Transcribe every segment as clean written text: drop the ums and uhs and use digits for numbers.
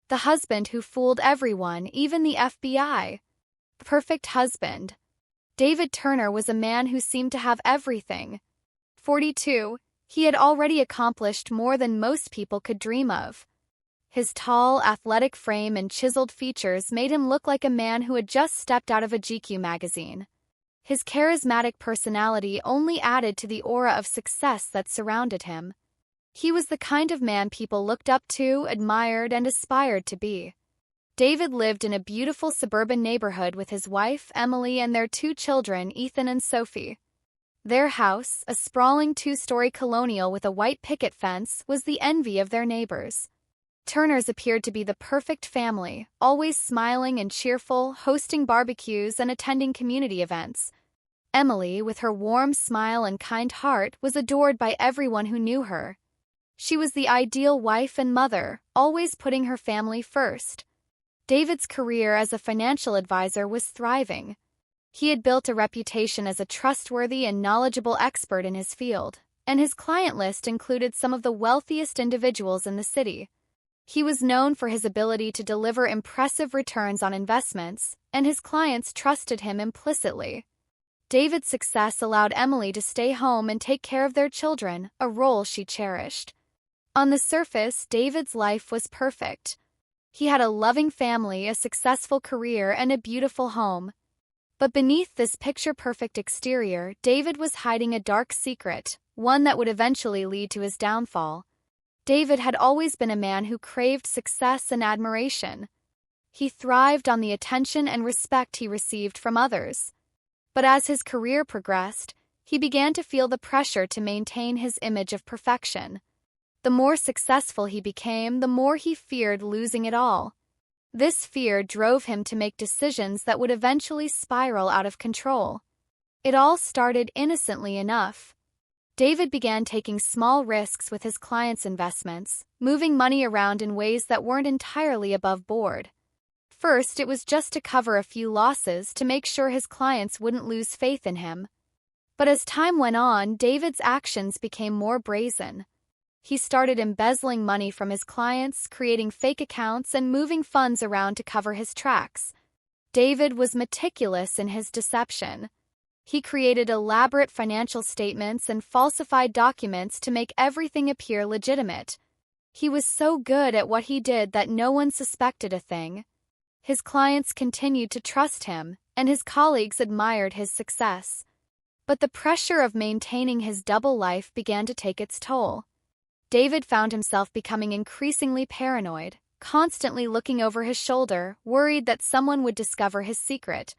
The husband who fooled everyone, even the FBI. Perfect husband. David Turner was a man who seemed to have everything. 42, he had already accomplished more than most people could dream of. His tall, athletic frame and chiseled features made him look like a man who had just stepped out of a GQ magazine. His charismatic personality only added to the aura of success that surrounded him. He was the kind of man people looked up to, admired, and aspired to be. David lived in a beautiful suburban neighborhood with his wife, Emily, and their 2 children, Ethan and Sophie. Their house, a sprawling 2-story colonial with a white picket fence, was the envy of their neighbors. Turners appeared to be the perfect family, always smiling and cheerful, hosting barbecues and attending community events. Emily, with her warm smile and kind heart, was adored by everyone who knew her. She was the ideal wife and mother, always putting her family first. David's career as a financial advisor was thriving. He had built a reputation as a trustworthy and knowledgeable expert in his field, and his client list included some of the wealthiest individuals in the city. He was known for his ability to deliver impressive returns on investments, and his clients trusted him implicitly. David's success allowed Emily to stay home and take care of their children, a role she cherished. On the surface, David's life was perfect. He had a loving family, a successful career, and a beautiful home. But beneath this picture-perfect exterior, David was hiding a dark secret, one that would eventually lead to his downfall. David had always been a man who craved success and admiration. He thrived on the attention and respect he received from others. But as his career progressed, he began to feel the pressure to maintain his image of perfection. The more successful he became, the more he feared losing it all. This fear drove him to make decisions that would eventually spiral out of control. It all started innocently enough. David began taking small risks with his clients' investments, moving money around in ways that weren't entirely above board. First, it was just to cover a few losses to make sure his clients wouldn't lose faith in him. But as time went on, David's actions became more brazen. He started embezzling money from his clients, creating fake accounts, and moving funds around to cover his tracks. David was meticulous in his deception. He created elaborate financial statements and falsified documents to make everything appear legitimate. He was so good at what he did that no one suspected a thing. His clients continued to trust him, and his colleagues admired his success. But the pressure of maintaining his double life began to take its toll. David found himself becoming increasingly paranoid, constantly looking over his shoulder, worried that someone would discover his secret.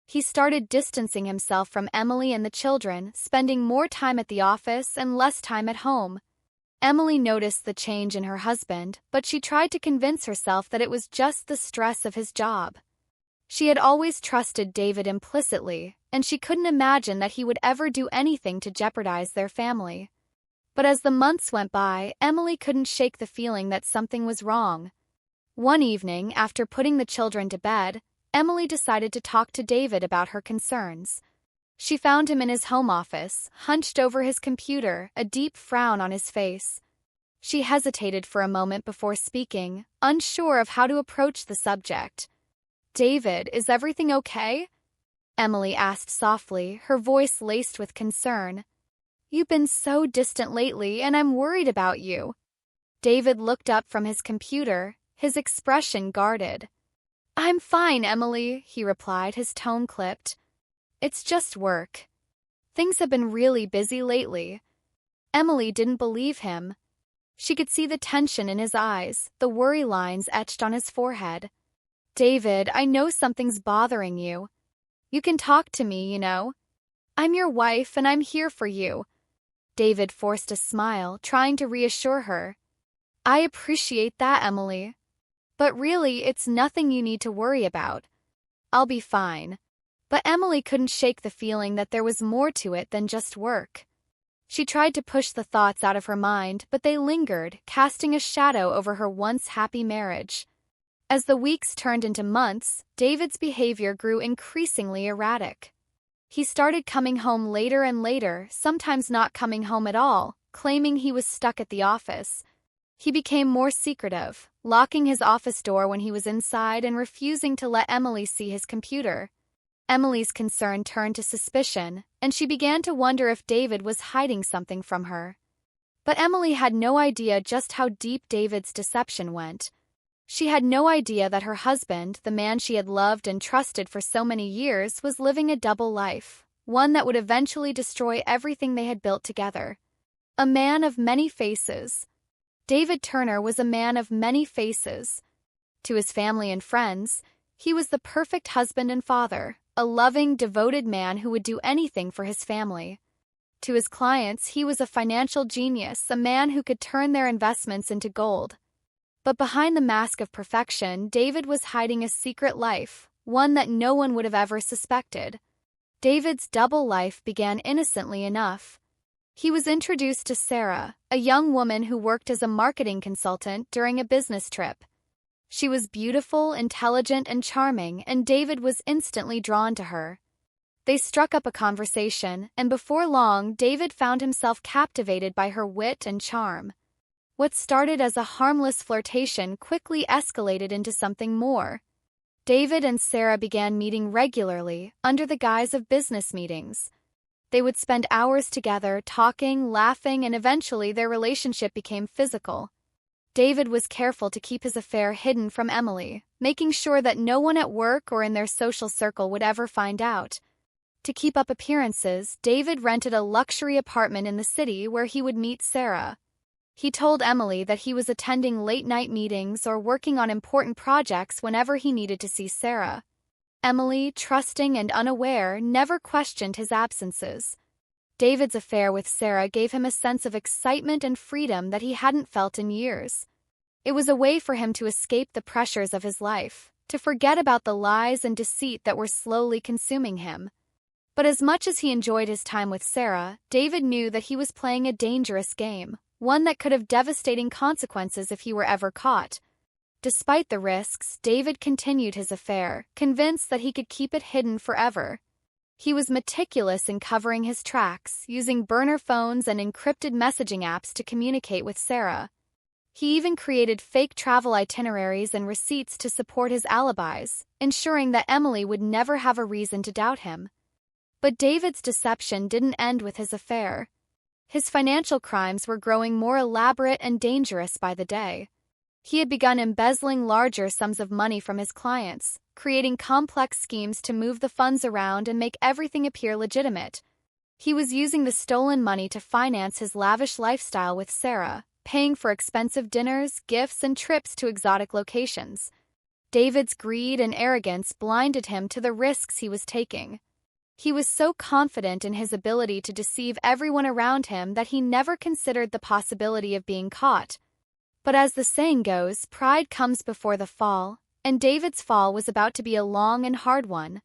He started distancing himself from Emily and the children, spending more time at the office and less time at home. Emily noticed the change in her husband, but she tried to convince herself that it was just the stress of his job. She had always trusted David implicitly, and she couldn't imagine that he would ever do anything to jeopardize their family. But as the months went by, Emily couldn't shake the feeling that something was wrong. One evening, after putting the children to bed, Emily decided to talk to David about her concerns. She found him in his home office, hunched over his computer, a deep frown on his face. She hesitated for a moment before speaking, unsure of how to approach the subject. "David, is everything okay?" Emily asked softly, her voice laced with concern. "You've been so distant lately, and I'm worried about you." David looked up from his computer, his expression guarded. "I'm fine, Emily," he replied, his tone clipped. "It's just work. Things have been really busy lately." Emily didn't believe him. She could see the tension in his eyes, the worry lines etched on his forehead. "David, I know something's bothering you. You can talk to me, you know. I'm your wife and I'm here for you." David forced a smile, trying to reassure her. "I appreciate that, Emily. But really, it's nothing you need to worry about. I'll be fine." But Emily couldn't shake the feeling that there was more to it than just work. She tried to push the thoughts out of her mind, but they lingered, casting a shadow over her once happy marriage. As the weeks turned into months, David's behavior grew increasingly erratic. He started coming home later and later, sometimes not coming home at all, claiming he was stuck at the office. He became more secretive, locking his office door when he was inside and refusing to let Emily see his computer. Emily's concern turned to suspicion, and she began to wonder if David was hiding something from her. But Emily had no idea just how deep David's deception went. She had no idea that her husband, the man she had loved and trusted for so many years, was living a double life, one that would eventually destroy everything they had built together. A man of many faces. David Turner was a man of many faces. To his family and friends, he was the perfect husband and father, a loving, devoted man who would do anything for his family. To his clients, he was a financial genius, a man who could turn their investments into gold. But behind the mask of perfection, David was hiding a secret life, one that no one would have ever suspected. David's double life began innocently enough. He was introduced to Sarah, a young woman who worked as a marketing consultant during a business trip. She was beautiful, intelligent, and charming, and David was instantly drawn to her. They struck up a conversation, and before long, David found himself captivated by her wit and charm. What started as a harmless flirtation quickly escalated into something more. David and Sarah began meeting regularly, under the guise of business meetings. They would spend hours together, talking, laughing, and eventually their relationship became physical. David was careful to keep his affair hidden from Emily, making sure that no one at work or in their social circle would ever find out. To keep up appearances, David rented a luxury apartment in the city where he would meet Sarah. He told Emily that he was attending late-night meetings or working on important projects whenever he needed to see Sarah. Emily, trusting and unaware, never questioned his absences. David's affair with Sarah gave him a sense of excitement and freedom that he hadn't felt in years. It was a way for him to escape the pressures of his life, to forget about the lies and deceit that were slowly consuming him. But as much as he enjoyed his time with Sarah, David knew that he was playing a dangerous game, one that could have devastating consequences if he were ever caught. Despite the risks, David continued his affair, convinced that he could keep it hidden forever. He was meticulous in covering his tracks, using burner phones and encrypted messaging apps to communicate with Sarah. He even created fake travel itineraries and receipts to support his alibis, ensuring that Emily would never have a reason to doubt him. But David's deception didn't end with his affair. His financial crimes were growing more elaborate and dangerous by the day. He had begun embezzling larger sums of money from his clients, creating complex schemes to move the funds around and make everything appear legitimate. He was using the stolen money to finance his lavish lifestyle with Sarah, paying for expensive dinners, gifts, and trips to exotic locations. David's greed and arrogance blinded him to the risks he was taking. He was so confident in his ability to deceive everyone around him that he never considered the possibility of being caught. But as the saying goes, pride comes before the fall, and David's fall was about to be a long and hard one.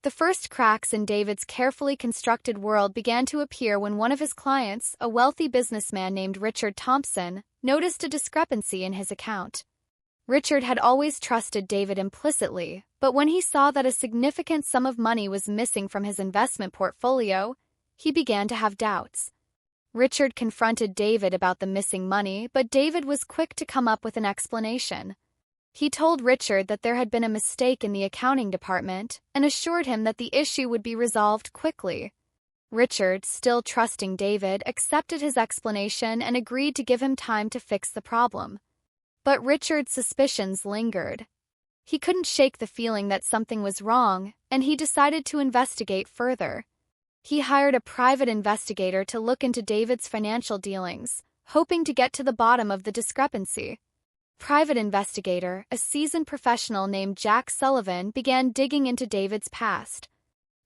The first cracks in David's carefully constructed world began to appear when one of his clients, a wealthy businessman named Richard Thompson, noticed a discrepancy in his account. Richard had always trusted David implicitly, but when he saw that a significant sum of money was missing from his investment portfolio, he began to have doubts. Richard confronted David about the missing money, but David was quick to come up with an explanation. He told Richard that there had been a mistake in the accounting department and assured him that the issue would be resolved quickly. Richard, still trusting David, accepted his explanation and agreed to give him time to fix the problem. But Richard's suspicions lingered. He couldn't shake the feeling that something was wrong, and he decided to investigate further. He hired a private investigator to look into David's financial dealings, hoping to get to the bottom of the discrepancy. Private investigator, a seasoned professional named Jack Sullivan, began digging into David's past.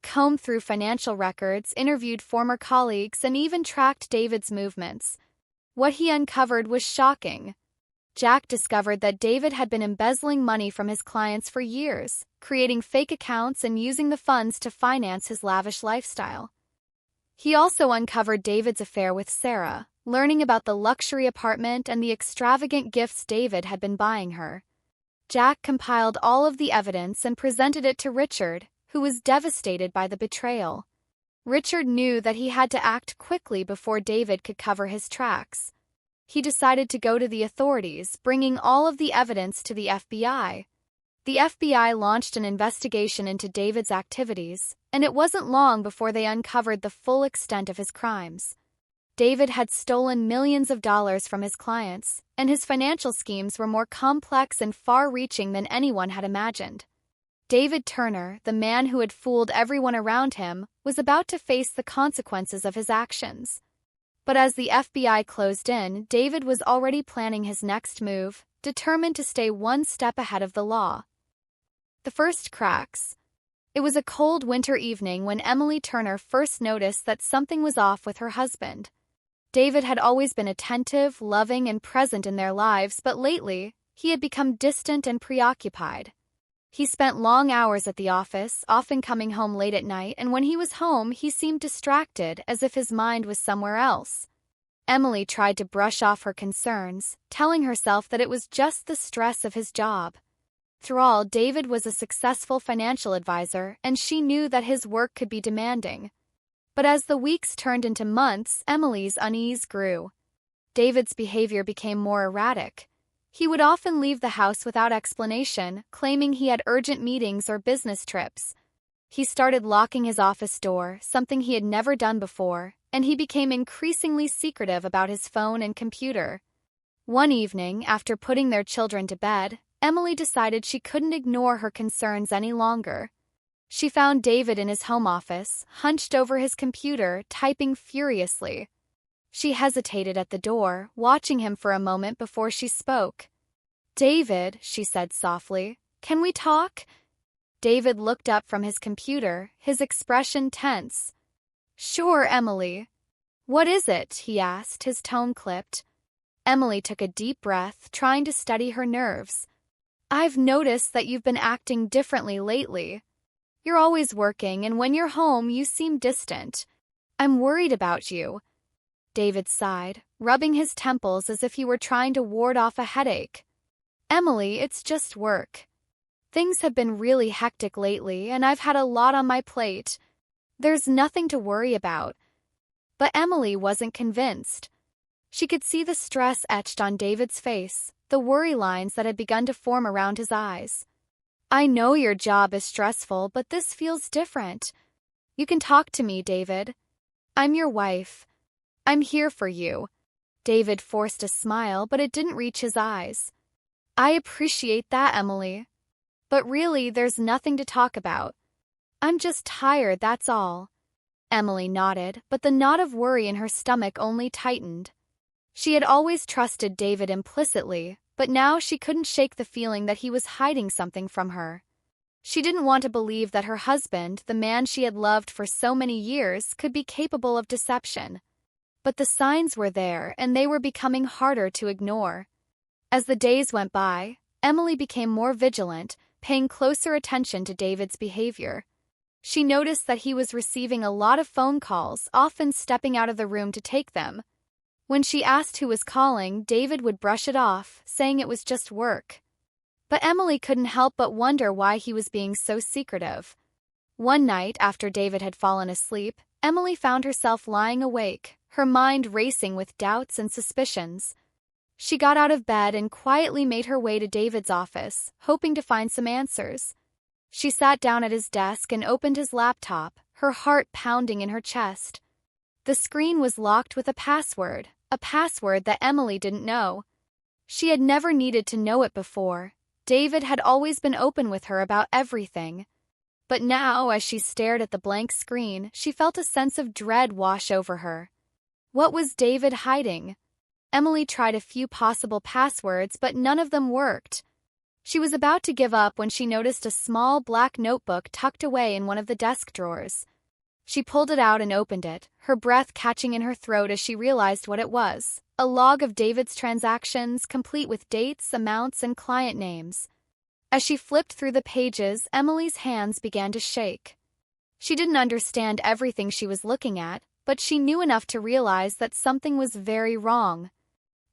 Combed through financial records, interviewed former colleagues, and even tracked David's movements. What he uncovered was shocking. Jack discovered that David had been embezzling money from his clients for years, creating fake accounts and using the funds to finance his lavish lifestyle. He also uncovered David's affair with Sarah, learning about the luxury apartment and the extravagant gifts David had been buying her. Jack compiled all of the evidence and presented it to Richard, who was devastated by the betrayal. Richard knew that he had to act quickly before David could cover his tracks. he decided to go to the authorities, bringing all of the evidence to the FBI. The FBI launched an investigation into David's activities, and it wasn't long before they uncovered the full extent of his crimes. David had stolen millions of dollars from his clients, and his financial schemes were more complex and far-reaching than anyone had imagined. David Turner, the man who had fooled everyone around him, was about to face the consequences of his actions. But as the FBI closed in, David was already planning his next move, determined to stay one step ahead of the law. The first cracks. It was a cold winter evening when Emily Turner first noticed that something was off with her husband. David had always been attentive, loving, and present in their lives, but lately, he had become distant and preoccupied. He spent long hours at the office, often coming home late at night, and when he was home, he seemed distracted, as if his mind was somewhere else. Emily tried to brush off her concerns, telling herself that it was just the stress of his job. Through all, David was a successful financial advisor, and she knew that his work could be demanding. But as the weeks turned into months, Emily's unease grew. David's behavior became more erratic. He would often leave the house without explanation, claiming he had urgent meetings or business trips. He started locking his office door, something he had never done before, and he became increasingly secretive about his phone and computer. One evening, after putting their children to bed, Emily decided she couldn't ignore her concerns any longer. She found David in his home office, hunched over his computer, typing furiously. She hesitated at the door, watching him for a moment before she spoke. "David," she said softly, "can we talk?" David looked up from his computer, his expression tense. "Sure, Emily." "What is it?" he asked, his tone clipped. Emily took a deep breath, trying to steady her nerves. "I've noticed that you've been acting differently lately. You're always working, and when you're home, you seem distant. I'm worried about you." David sighed, rubbing his temples as if he were trying to ward off a headache. "Emily, it's just work. Things have been really hectic lately, and I've had a lot on my plate. There's nothing to worry about." But Emily wasn't convinced. She could see the stress etched on David's face, the worry lines that had begun to form around his eyes. "I know your job is stressful, but this feels different. You can talk to me, David. I'm your wife. I'm here for you." David forced a smile, but it didn't reach his eyes. "I appreciate that, Emily. But really, there's nothing to talk about. I'm just tired, that's all." Emily nodded, but the knot of worry in her stomach only tightened. She had always trusted David implicitly, but now she couldn't shake the feeling that he was hiding something from her. She didn't want to believe that her husband, the man she had loved for so many years, could be capable of deception. But the signs were there, and they were becoming harder to ignore. As the days went by, Emily became more vigilant, paying closer attention to David's behavior. She noticed that he was receiving a lot of phone calls, often stepping out of the room to take them. When she asked who was calling, David would brush it off, saying it was just work. But Emily couldn't help but wonder why he was being so secretive. One night, after David had fallen asleep, Emily found herself lying awake, her mind racing with doubts and suspicions. She got out of bed and quietly made her way to David's office, hoping to find some answers. She sat down at his desk and opened his laptop, her heart pounding in her chest. The screen was locked with a password that Emily didn't know. She had never needed to know it before. David had always been open with her about everything. But now, as she stared at the blank screen, she felt a sense of dread wash over her. What was David hiding? Emily tried a few possible passwords, but none of them worked. She was about to give up when she noticed a small black notebook tucked away in one of the desk drawers. She pulled it out and opened it, her breath catching in her throat as she realized what it was. A log of David's transactions, complete with dates, amounts, and client names. As she flipped through the pages, Emily's hands began to shake. She didn't understand everything she was looking at, but she knew enough to realize that something was very wrong.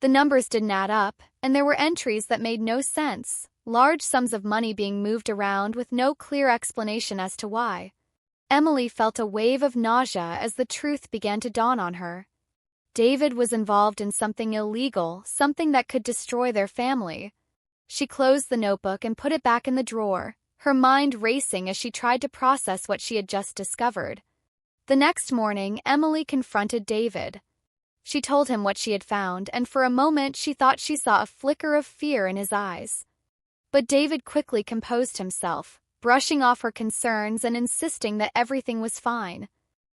The numbers didn't add up, and there were entries that made no sense, large sums of money being moved around with no clear explanation as to why. Emily felt a wave of nausea as the truth began to dawn on her. David was involved in something illegal, something that could destroy their family. She closed the notebook and put it back in the drawer, her mind racing as she tried to process what she had just discovered. The next morning, Emily confronted David. She told him what she had found, and for a moment she thought she saw a flicker of fear in his eyes. But David quickly composed himself, brushing off her concerns and insisting that everything was fine.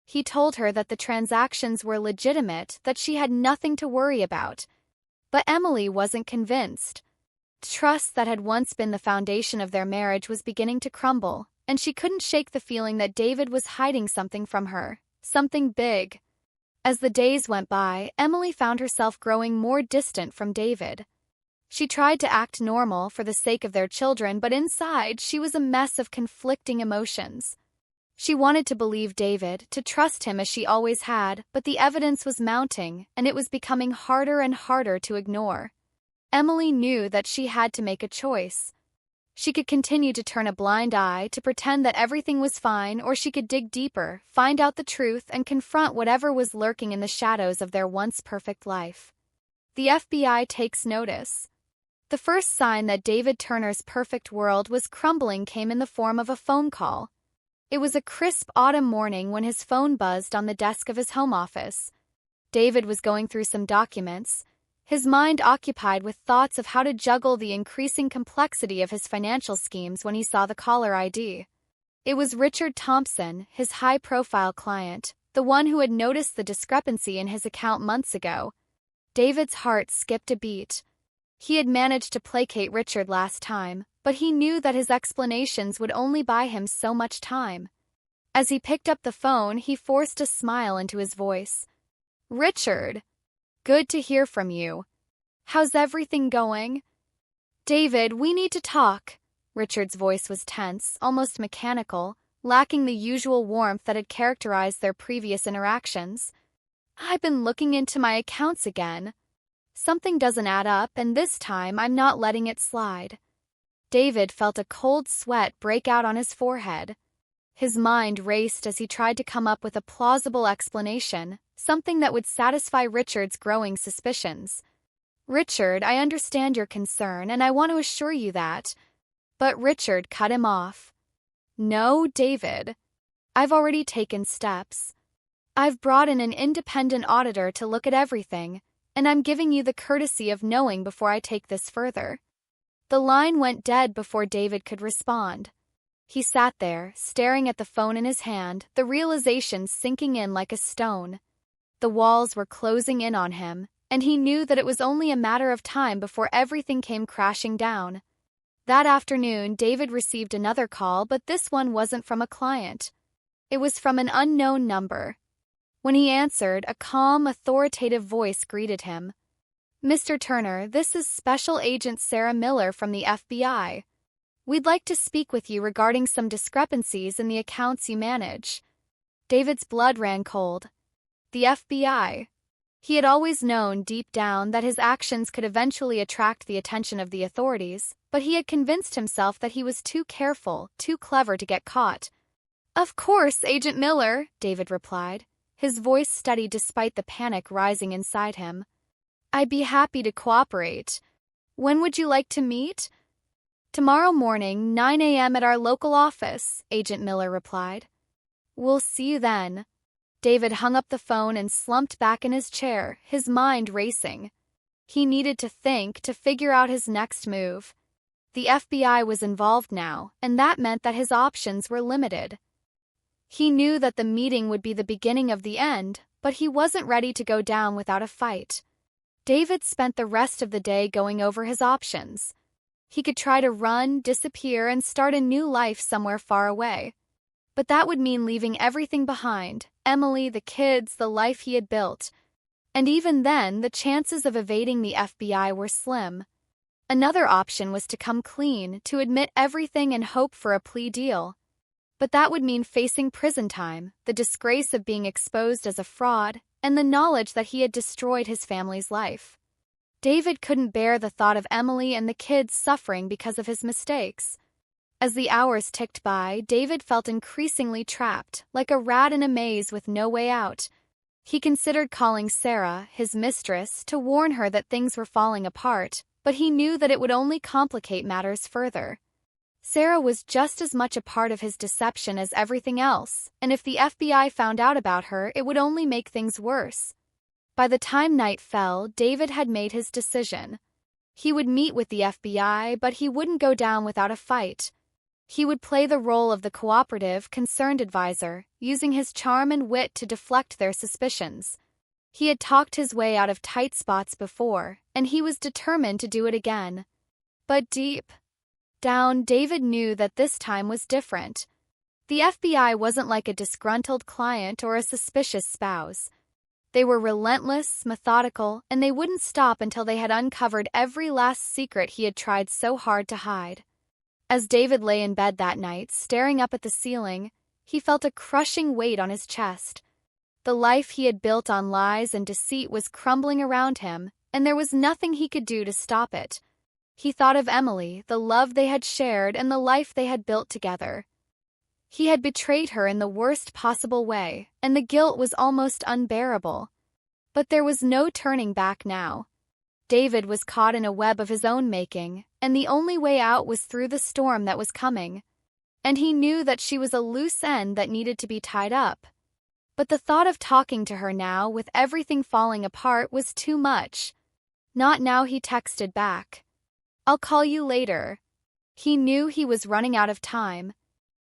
He told her that the transactions were legitimate, that she had nothing to worry about. But Emily wasn't convinced. Trust that had once been the foundation of their marriage was beginning to crumble, and she couldn't shake the feeling that David was hiding something from her, something big. As the days went by, Emily found herself growing more distant from David. She tried to act normal for the sake of their children, but inside she was a mess of conflicting emotions. She wanted to believe David, to trust him as she always had, but the evidence was mounting, and it was becoming harder and harder to ignore. Emily knew that she had to make a choice. She could continue to turn a blind eye, to pretend that everything was fine, or she could dig deeper, find out the truth, and confront whatever was lurking in the shadows of their once perfect life. The FBI takes notice. The first sign that David Turner's perfect world was crumbling came in the form of a phone call. It was a crisp autumn morning when his phone buzzed on the desk of his home office. David was going through some documents, his mind occupied with thoughts of how to juggle the increasing complexity of his financial schemes when he saw the caller ID. It was Richard Thompson, his high-profile client, the one who had noticed the discrepancy in his account months ago. David's heart skipped a beat. He had managed to placate Richard last time, but he knew that his explanations would only buy him so much time. As he picked up the phone, he forced a smile into his voice. "Richard, good to hear from you. How's everything going?" "David, we need to talk." Richard's voice was tense, almost mechanical, lacking the usual warmth that had characterized their previous interactions. "I've been looking into my accounts again. Something doesn't add up, and this time I'm not letting it slide." David felt a cold sweat break out on his forehead. His mind raced as he tried to come up with a plausible explanation, something that would satisfy Richard's growing suspicions. "Richard, I understand your concern, and I want to assure you that..." But Richard cut him off. "No, David. I've already taken steps. I've brought in an independent auditor to look at everything, and I'm giving you the courtesy of knowing before I take this further." The line went dead before David could respond. He sat there, staring at the phone in his hand, the realization sinking in like a stone. The walls were closing in on him, and he knew that it was only a matter of time before everything came crashing down. That afternoon, David received another call, but this one wasn't from a client. It was from an unknown number. When he answered, a calm, authoritative voice greeted him. "Mr. Turner, this is Special Agent Sarah Miller from the FBI. We'd like to speak with you regarding some discrepancies in the accounts you manage." David's blood ran cold. The FBI. He had always known deep down that his actions could eventually attract the attention of the authorities, but he had convinced himself that he was too careful, too clever to get caught. "Of course, Agent Miller," David replied, his voice steady despite the panic rising inside him. "I'd be happy to cooperate. When would you like to meet?" "Tomorrow morning, 9 a.m. at our local office," Agent Miller replied. "We'll see you then." David hung up the phone and slumped back in his chair, his mind racing. He needed to think, to figure out his next move. The FBI was involved now, and that meant that his options were limited. He knew that the meeting would be the beginning of the end, but he wasn't ready to go down without a fight. David spent the rest of the day going over his options. He could try to run, disappear, and start a new life somewhere far away. But that would mean leaving everything behind, Emily, the kids, the life he had built. And even then, the chances of evading the FBI were slim. Another option was to come clean, to admit everything and hope for a plea deal. But that would mean facing prison time, the disgrace of being exposed as a fraud, and the knowledge that he had destroyed his family's life. David couldn't bear the thought of Emily and the kids suffering because of his mistakes. As the hours ticked by, David felt increasingly trapped, like a rat in a maze with no way out. He considered calling Sarah, his mistress, to warn her that things were falling apart, but he knew that it would only complicate matters further. Sarah was just as much a part of his deception as everything else, and if the FBI found out about her, it would only make things worse. By the time night fell, David had made his decision. He would meet with the FBI, but he wouldn't go down without a fight. He would play the role of the cooperative, concerned advisor, using his charm and wit to deflect their suspicions. He had talked his way out of tight spots before, and he was determined to do it again. But deep down, David knew that this time was different. The FBI wasn't like a disgruntled client or a suspicious spouse. They were relentless, methodical, and they wouldn't stop until they had uncovered every last secret he had tried so hard to hide. As David lay in bed that night, staring up at the ceiling, he felt a crushing weight on his chest. The life he had built on lies and deceit was crumbling around him, and there was nothing he could do to stop it. He thought of Emily, the love they had shared, and the life they had built together. He had betrayed her in the worst possible way, and the guilt was almost unbearable. But there was no turning back now. David was caught in a web of his own making, and the only way out was through the storm that was coming. And he knew that she was a loose end that needed to be tied up. But the thought of talking to her now, with everything falling apart, was too much. Not now, he texted back. "I'll call you later." He knew he was running out of time.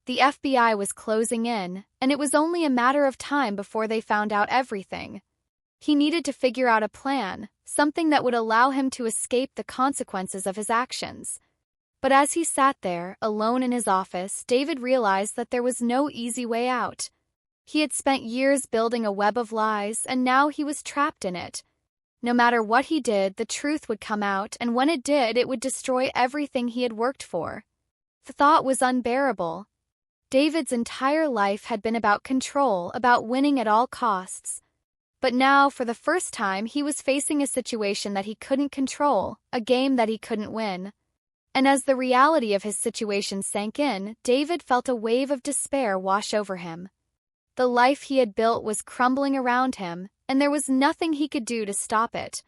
The FBI was closing in, and it was only a matter of time before they found out everything. He needed to figure out a plan, something that would allow him to escape the consequences of his actions. But as he sat there, alone in his office, David realized that there was no easy way out. He had spent years building a web of lies, and now he was trapped in it. No matter what he did, the truth would come out, and when it did, it would destroy everything he had worked for. The thought was unbearable. David's entire life had been about control, about winning at all costs. But now, for the first time, he was facing a situation that he couldn't control, a game that he couldn't win. And as the reality of his situation sank in, David felt a wave of despair wash over him. The life he had built was crumbling around him, and there was nothing he could do to stop it.